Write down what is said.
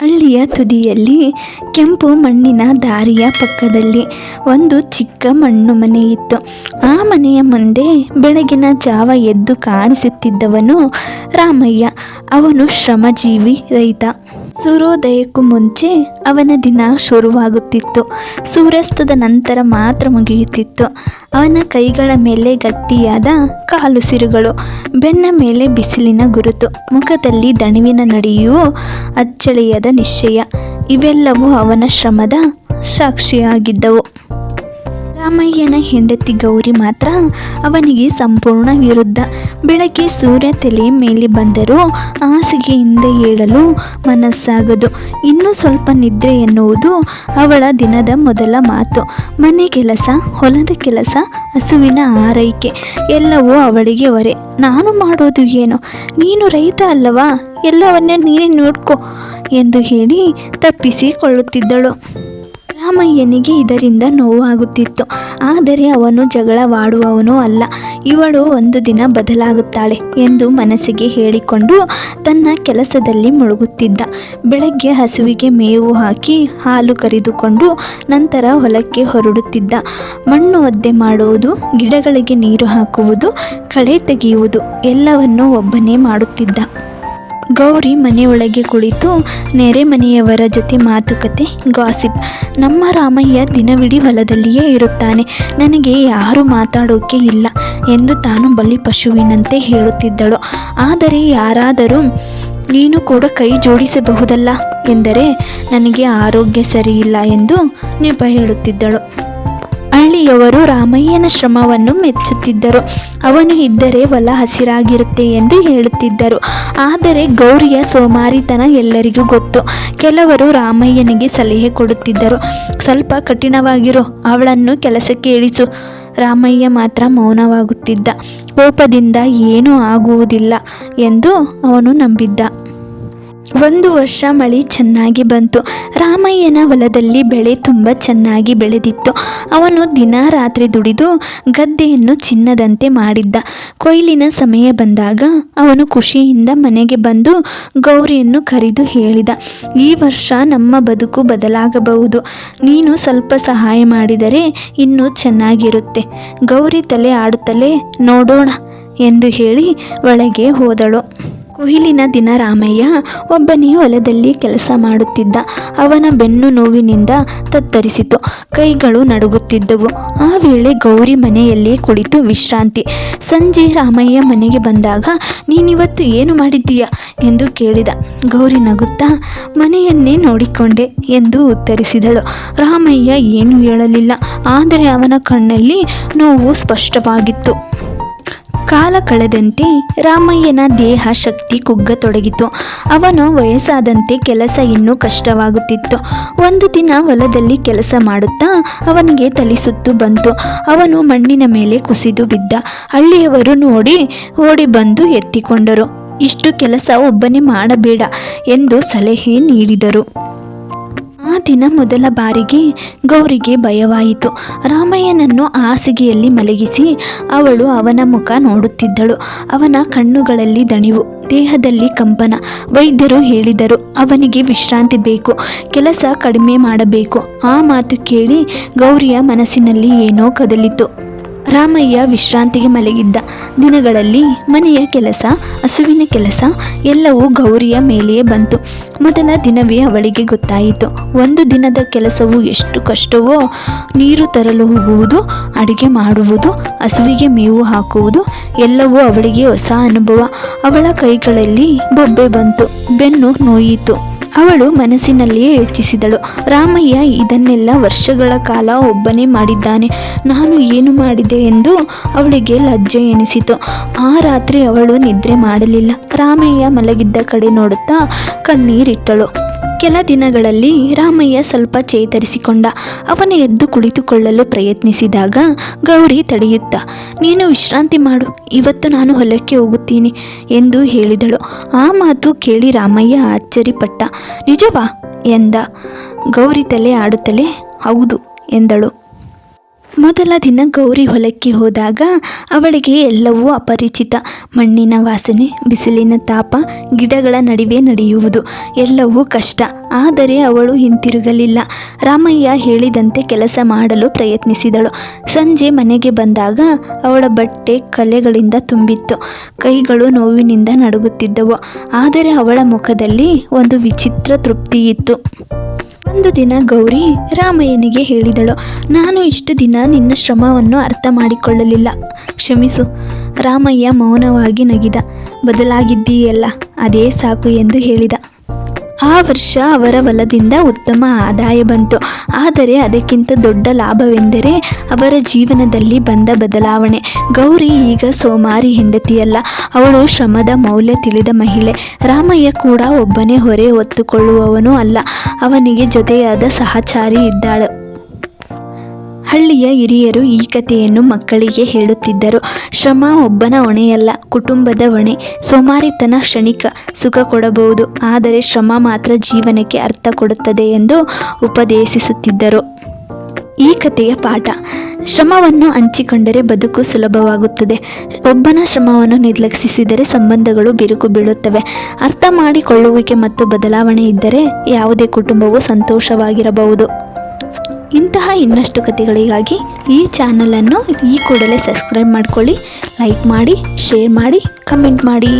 ಹಳ್ಳಿಯ ತುದಿಯಲ್ಲಿ ಕೆಂಪು ಮಣ್ಣಿನ ದಾರಿಯ ಪಕ್ಕದಲ್ಲಿ ಒಂದು ಚಿಕ್ಕ ಮಣ್ಣು ಮನೆ ಇತ್ತು. ಆ ಮನೆಯ ಮುಂದೆ ಬೆಳಗಿನ ಜಾವ ಎದ್ದು ಕಾಣಿಸುತ್ತಿದ್ದವನು ರಾಮಯ್ಯ. ಅವನು ಶ್ರಮಜೀವಿ ರೈತ. ಸೂರ್ಯೋದಯಕ್ಕೂ ಮುಂಚೆ ಅವನ ದಿನ ಶುರುವಾಗುತ್ತಿತ್ತು. ಸೂರ್ಯಾಸ್ತದ ನಂತರ ಮಾತ್ರ ಮುಗಿಯುತ್ತಿತ್ತು. ಅವನ ಕೈಗಳ ಮೇಲೆ ಗಟ್ಟಿಯಾದ ಕಾಲುಸಿರುಗಳು, ಬೆನ್ನ ಮೇಲೆ ಬಿಸಿಲಿನ ಗುರುತು, ಮುಖದಲ್ಲಿ ದಣಿವಿನ ನಡೆಯೂ ಅಚ್ಚಳಿಯದ ನಿಶ್ಚಯ, ಇವೆಲ್ಲವೂ ಅವನ ಶ್ರಮದ ಸಾಕ್ಷಿಯಾಗಿದ್ದವು. ರಾಮಯ್ಯನ ಹೆಂಡತಿ ಗೌರಿ ಮಾತ್ರ ಅವನಿಗೆ ಸಂಪೂರ್ಣ ವಿರುದ್ಧ. ಬೆಳಗ್ಗೆ ಸೂರ್ಯ ತಲೆ ಮೇಲೆ ಬಂದರೂ ಹಾಸಿಗೆಯಿಂದ ಏಳಲು ಮನಸ್ಸಾಗದು. ಇನ್ನೂ ಸ್ವಲ್ಪ ನಿದ್ರೆ ಎನ್ನುವುದು ಅವಳ ದಿನದ ಮೊದಲ ಮಾತು. ಮನೆ ಕೆಲಸ, ಹೊಲದ ಕೆಲಸ, ಹಸುವಿನ ಆರೈಕೆ ಎಲ್ಲವೂ ಅವಳಿಗೆ ಹೊರೆ. ನಾನು ಮಾಡೋದು ಏನು? ನೀನು ರೈತ ಅಲ್ಲವಾ, ಎಲ್ಲವನ್ನ ನೀನೇ ನೋಡ್ಕೊ ಎಂದು ಹೇಳಿ ತಪ್ಪಿಸಿಕೊಳ್ಳುತ್ತಿದ್ದಳು. ರಾಮಯ್ಯನಿಗೆ ಇದರಿಂದ ನೋವಾಗುತ್ತಿತ್ತು. ಆದರೆ ಅವನು ಜಗಳವಾಡುವವನೂ ಅಲ್ಲ. ಇವಳು ಒಂದು ದಿನ ಬದಲಾಗುತ್ತಾಳೆ ಎಂದು ಮನಸ್ಸಿಗೆ ಹೇಳಿಕೊಂಡು ತನ್ನ ಕೆಲಸದಲ್ಲಿ ಮುಳುಗುತ್ತಿದ್ದ. ಬೆಳಗ್ಗೆ ಹಸುವಿಗೆ ಮೇವು ಹಾಕಿ ಹಾಲು ಕರೆದುಕೊಂಡು ನಂತರ ಹೊಲಕ್ಕೆ ಹೊರಡುತ್ತಿದ್ದ. ಮಣ್ಣು ಒದ್ದೆ ಮಾಡುವುದು, ಗಿಡಗಳಿಗೆ ನೀರು ಹಾಕುವುದು, ಕಳೆ ತೆಗೆಯುವುದು ಎಲ್ಲವನ್ನೂ ಒಬ್ಬನೇ ಮಾಡುತ್ತಿದ್ದ. ಗೌರಿ ಮನೆಯೊಳಗೆ ಕುಳಿತು ನೆರೆ ಮನೆಯವರ ಜೊತೆ ಮಾತುಕತೆ, ಗಾಸಿಪ್. ನಮ್ಮ ರಾಮಯ್ಯ ದಿನವಿಡೀ ಹೊಲದಲ್ಲಿಯೇ ಇರುತ್ತಾನೆ, ನನಗೆ ಯಾರೂ ಮಾತಾಡೋಕೆ ಇಲ್ಲ ಎಂದು ತಾನು ಬಲಿ ಪಶುವಿನಂತೆ ಹೇಳುತ್ತಿದ್ದಳು. ಆದರೆ ಯಾರಾದರೂ ನೀನು ಕೂಡ ಕೈ ಜೋಡಿಸಬಹುದಲ್ಲ ಎಂದರೆ ನನಗೆ ಆರೋಗ್ಯ ಸರಿಯಿಲ್ಲ ಎಂದು ನೆಪ ಹೇಳುತ್ತಿದ್ದಳು. ಹಳ್ಳಿಯವರು ರಾಮಯ್ಯನ ಶ್ರಮವನ್ನು ಮೆಚ್ಚುತ್ತಿದ್ದರು. ಅವನು ಇದ್ದರೆ ಹೊಲ ಹಸಿರಾಗಿರುತ್ತೆ ಎಂದು ಹೇಳುತ್ತಿದ್ದರು. ಆದರೆ ಗೌರಿಯ ಸೋಮಾರಿತನ ಎಲ್ಲರಿಗೂ ಗೊತ್ತು. ಕೆಲವರು ರಾಮಯ್ಯನಿಗೆ ಸಲಹೆ ಕೊಡುತ್ತಿದ್ದರು, ಸ್ವಲ್ಪ ಕಠಿಣವಾಗಿರು, ಅವಳನ್ನು ಕೆಲಸಕ್ಕೆ ಇಳಿಸು. ರಾಮಯ್ಯ ಮಾತ್ರ ಮೌನವಾಗುತ್ತಿದ್ದ. ಕೋಪದಿಂದ ಏನೂ ಆಗುವುದಿಲ್ಲ ಎಂದು ಅವನು ನಂಬಿದ್ದ. ಒಂದು ವರ್ಷ ಮಳೆ ಚೆನ್ನಾಗಿ ಬಂತು. ರಾಮಯ್ಯನ ಹೊಲದಲ್ಲಿ ಬೆಳೆ ತುಂಬ ಚೆನ್ನಾಗಿ ಬೆಳೆದಿತ್ತು. ಅವನು ದಿನ ರಾತ್ರಿ ದುಡಿದು ಗದ್ದೆಯನ್ನು ಚಿನ್ನದಂತೆ ಮಾಡಿದ್ದ. ಕೊಯ್ಲಿನ ಸಮಯ ಬಂದಾಗ ಅವನು ಖುಷಿಯಿಂದ ಮನೆಗೆ ಬಂದು ಗೌರಿಯನ್ನು ಕರೆದು ಹೇಳಿದ, ಈ ವರ್ಷ ನಮ್ಮ ಬದುಕು ಬದಲಾಗಬಹುದು. ನೀನು ಸ್ವಲ್ಪ ಸಹಾಯ ಮಾಡಿದರೆ ಇನ್ನೂ ಚೆನ್ನಾಗಿರುತ್ತೆ. ಗೌರಿ ತಲೆ ಆಡುತ್ತಲೇ ನೋಡೋಣ ಎಂದು ಹೇಳಿ ಒಳಗೆ ಹೋದಳು. ಕೊಯ್ಲಿನ ದಿನ ರಾಮಯ್ಯ ಒಬ್ಬನೇ ಹೊಲದಲ್ಲಿ ಕೆಲಸ ಮಾಡುತ್ತಿದ್ದ. ಅವನ ಬೆನ್ನು ನೋವಿನಿಂದ ತತ್ತರಿಸಿತು, ಕೈಗಳು ನಡುಗುತ್ತಿದ್ದವು. ಆ ವೇಳೆ ಗೌರಿ ಮನೆಯಲ್ಲೇ ಕುಳಿತು ವಿಶ್ರಾಂತಿ. ಸಂಜೆ ರಾಮಯ್ಯ ಮನೆಗೆ ಬಂದಾಗ, ನೀನಿವತ್ತು ಏನು ಮಾಡಿದ್ದೀಯಾ ಎಂದು ಕೇಳಿದ. ಗೌರಿ ನಗುತ್ತಾ, ಮನೆಯನ್ನೇ ನೋಡಿಕೊಂಡೆ ಎಂದು ಉತ್ತರಿಸಿದಳು. ರಾಮಯ್ಯ ಏನೂ ಹೇಳಲಿಲ್ಲ, ಆದರೆ ಅವನ ಕಣ್ಣಲ್ಲಿ ನೋವು ಸ್ಪಷ್ಟವಾಗಿತ್ತು. ಕಾಲ ಕಳೆದಂತೆ ರಾಮಯ್ಯನ ದೇಹ ಶಕ್ತಿ ಕುಗ್ಗತೊಡಗಿತು. ಅವನು ವಯಸ್ಸಾದಂತೆ ಕೆಲಸ ಇನ್ನೂ ಕಷ್ಟವಾಗುತ್ತಿತ್ತು. ಒಂದು ದಿನ ಹೊಲದಲ್ಲಿ ಕೆಲಸ ಮಾಡುತ್ತಾ ಅವನಿಗೆ ತಲೆಸುತ್ತು ಬಂತು. ಅವನು ಮಣ್ಣಿನ ಮೇಲೆ ಕುಸಿದು ಬಿದ್ದ. ಹಳ್ಳಿಯವರು ನೋಡಿ ಓಡಿ ಬಂದು ಎತ್ತಿಕೊಂಡರು. ಇಷ್ಟು ಕೆಲಸ ಒಬ್ಬನೇ ಮಾಡಬೇಡ ಎಂದು ಸಲಹೆ ನೀಡಿದರು. ಆ ದಿನ ಮೊದಲ ಬಾರಿಗೆ ಗೌರಿಗೆ ಭಯವಾಯಿತು. ರಾಮಯ್ಯನನ್ನು ಹಾಸಿಗೆಯಲ್ಲಿ ಮಲಗಿಸಿ ಅವಳು ಅವನ ಮುಖ ನೋಡುತ್ತಿದ್ದಳು. ಅವನ ಕಣ್ಣುಗಳಲ್ಲಿ ದಣಿವು, ದೇಹದಲ್ಲಿ ಕಂಪನ. ವೈದ್ಯರು ಹೇಳಿದರು, ಅವನಿಗೆ ವಿಶ್ರಾಂತಿ ಬೇಕು, ಕೆಲಸ ಕಡಿಮೆ ಮಾಡಬೇಕು. ಆ ಮಾತು ಕೇಳಿ ಗೌರಿಯ ಮನಸ್ಸಿನಲ್ಲಿ ಏನೋ ಕದಲಿತು. ರಾಮಯ್ಯ ವಿಶ್ರಾಂತಿಗೆ ಮಲಗಿದ್ದ ದಿನಗಳಲ್ಲಿ ಮನೆಯ ಕೆಲಸ, ಹಸುವಿನ ಕೆಲಸ ಎಲ್ಲವೂ ಗೌರಿಯ ಮೇಲೆಯೇ ಬಂತು. ಮೊದಲ ದಿನವೇ ಅವಳಿಗೆ ಗೊತ್ತಾಯಿತು, ಒಂದು ದಿನದ ಕೆಲಸವು ಎಷ್ಟು ಕಷ್ಟವೋ. ನೀರು ತರಲು ಹೋಗುವುದು, ಅಡುಗೆ ಮಾಡುವುದು, ಹಸುವಿಗೆ ಮೇವು ಹಾಕುವುದು ಎಲ್ಲವೂ ಅವಳಿಗೆ ಹೊಸ ಅನುಭವ. ಅವಳ ಕೈಗಳಲ್ಲಿ ಬೊಬ್ಬೆ ಬಂತು, ಬೆನ್ನು ನೋಯಿತು. ಅವಳು ಮನಸ್ಸಿನಲ್ಲಿಯೇ ಯೋಚಿಸಿದಳು, ರಾಮಯ್ಯ ಇದನ್ನೆಲ್ಲ ವರ್ಷಗಳ ಕಾಲ ಒಬ್ಬನೇ ಮಾಡಿದ್ದಾನೆ, ನಾನು ಏನು ಮಾಡಿದೆ ಎಂದು ಅವಳಿಗೆ ಲಜ್ಜೆ ಎನಿಸಿತು. ಆ ರಾತ್ರಿ ಅವಳು ನಿದ್ರೆ ಮಾಡಲಿಲ್ಲ. ರಾಮಯ್ಯ ಮಲಗಿದ್ದ ಕಡೆ ನೋಡುತ್ತಾ ಕಣ್ಣೀರಿಟ್ಟಳು. ಕೆಲ ದಿನಗಳಲ್ಲಿ ರಾಮಯ್ಯ ಸ್ವಲ್ಪ ಚೇತರಿಸಿಕೊಂಡ. ಅವನು ಎದ್ದು ಕುಳಿತುಕೊಳ್ಳಲು ಪ್ರಯತ್ನಿಸಿದಾಗ ಗೌರಿ ತಡೆಯುತ್ತಾ, ನೀನು ವಿಶ್ರಾಂತಿ ಮಾಡು, ಇವತ್ತು ನಾನು ಹೊಲಕ್ಕೆ ಹೋಗುತ್ತೀನಿ ಎಂದು ಹೇಳಿದಳು. ಆ ಮಾತು ಕೇಳಿ ರಾಮಯ್ಯ ಆಶ್ಚರ್ಯಪಟ್ಟ. ನಿಜವಾ ಎಂದ. ಗೌರಿ ತಲೆ ಆಡುತ್ತಲೇ ಹೌದು ಎಂದಳು. ಮೊದಲ ದಿನ ಗೌರಿ ಹೊಲಕ್ಕೆ ಹೋದಾಗ ಅವಳಿಗೆ ಎಲ್ಲವೂ ಅಪರಿಚಿತ. ಮಣ್ಣಿನ ವಾಸನೆ, ಬಿಸಿಲಿನ ತಾಪ, ಗಿಡಗಳ ನಡುವೆ ನಡೆಯುವುದು ಎಲ್ಲವೂ ಕಷ್ಟ. ಆದರೆ ಅವಳು ಹಿಂತಿರುಗಲಿಲ್ಲ. ರಾಮಯ್ಯ ಹೇಳಿದಂತೆ ಕೆಲಸ ಮಾಡಲು ಪ್ರಯತ್ನಿಸಿದಳು. ಸಂಜೆ ಮನೆಗೆ ಬಂದಾಗ ಅವಳ ಬಟ್ಟೆ ಕಲೆಗಳಿಂದ ತುಂಬಿತ್ತು. ಕೈಗಳು ನೋವಿನಿಂದ ನಡುಗುತ್ತಿದ್ದವು. ಆದರೆ ಅವಳ ಮುಖದಲ್ಲಿ ಒಂದು ವಿಚಿತ್ರ ತೃಪ್ತಿಯಿತ್ತು. ಒಂದು ದಿನ ಗೌರಿ ರಾಮಯ್ಯನಿಗೆ ಹೇಳಿದಳು, ನಾನು ಇಷ್ಟು ದಿನ ನಿನ್ನ ಶ್ರಮವನ್ನು ಅರ್ಥ ಮಾಡಿಕೊಳ್ಳಲಿಲ್ಲ, ಕ್ಷಮಿಸು. ರಾಮಯ್ಯ ಮೌನವಾಗಿ ನಗಿದ. ಬದಲಾಗಿದ್ದೀಯಲ್ಲ, ಅದೇ ಸಾಕು ಎಂದು ಹೇಳಿದ. ಆ ವರ್ಷ ಅವರ ಹೊಲದಿಂದ ಉತ್ತಮ ಆದಾಯ ಬಂತು. ಆದರೆ ಅದಕ್ಕಿಂತ ದೊಡ್ಡ ಲಾಭವೆಂದರೆ ಅವರ ಜೀವನದಲ್ಲಿ ಬಂದ ಬದಲಾವಣೆ. ಗೌರಿ ಈಗ ಸೋಮಾರಿ ಹೆಂಡತಿಯಲ್ಲ, ಅವಳು ಶ್ರಮದ ಮೌಲ್ಯ ತಿಳಿದ ಮಹಿಳೆ. ರಾಮಯ್ಯ ಕೂಡ ಒಬ್ಬನೇ ಹೊರೆ ಹೊತ್ತುಕೊಳ್ಳುವವನೂ ಅಲ್ಲ, ಅವನಿಗೆ ಜೊತೆಯಾದ ಸಹಚಾರಿ ಇದ್ದಾಳು. ಹಳ್ಳಿಯ ಹಿರಿಯರು ಈ ಕಥೆಯನ್ನು ಮಕ್ಕಳಿಗೆ ಹೇಳುತ್ತಿದ್ದರು. ಶ್ರಮ ಒಬ್ಬನ ಹೊಣೆಯಲ್ಲ, ಕುಟುಂಬದ ಹೊಣೆ. ಸೋಮಾರಿತನ ಕ್ಷಣಿಕ ಸುಖ ಕೊಡಬಹುದು, ಆದರೆ ಶ್ರಮ ಮಾತ್ರ ಜೀವನಕ್ಕೆ ಅರ್ಥ ಕೊಡುತ್ತದೆ ಎಂದು ಉಪದೇಶಿಸುತ್ತಿದ್ದರು. ಈ ಕಥೆಯ ಪಾಠ: ಶ್ರಮವನ್ನು ಹಂಚಿಕೊಂಡರೆ ಬದುಕು ಸುಲಭವಾಗುತ್ತದೆ. ಒಬ್ಬನ ಶ್ರಮವನ್ನು ನಿರ್ಲಕ್ಷಿಸಿದರೆ ಸಂಬಂಧಗಳು ಬಿರುಕು ಬೀಳುತ್ತವೆ. ಅರ್ಥ ಮಾಡಿಕೊಳ್ಳುವಿಕೆ ಮತ್ತು ಬದಲಾವಣೆ ಇದ್ದರೆ ಯಾವುದೇ ಕುಟುಂಬವು ಸಂತೋಷವಾಗಿರಬಹುದು. ಇಂತಹ ಇನ್ನಷ್ಟು ಕಥೆಗಳಿಗಾಗಿ ಈ ಚಾನಲನ್ನು ಈ ಕೂಡಲೇ ಸಬ್ಸ್ಕ್ರೈಬ್ ಮಾಡಿಕೊಳ್ಳಿ, ಲೈಕ್ ಮಾಡಿ, ಶೇರ್ ಮಾಡಿ, ಕಮೆಂಟ್ ಮಾಡಿ.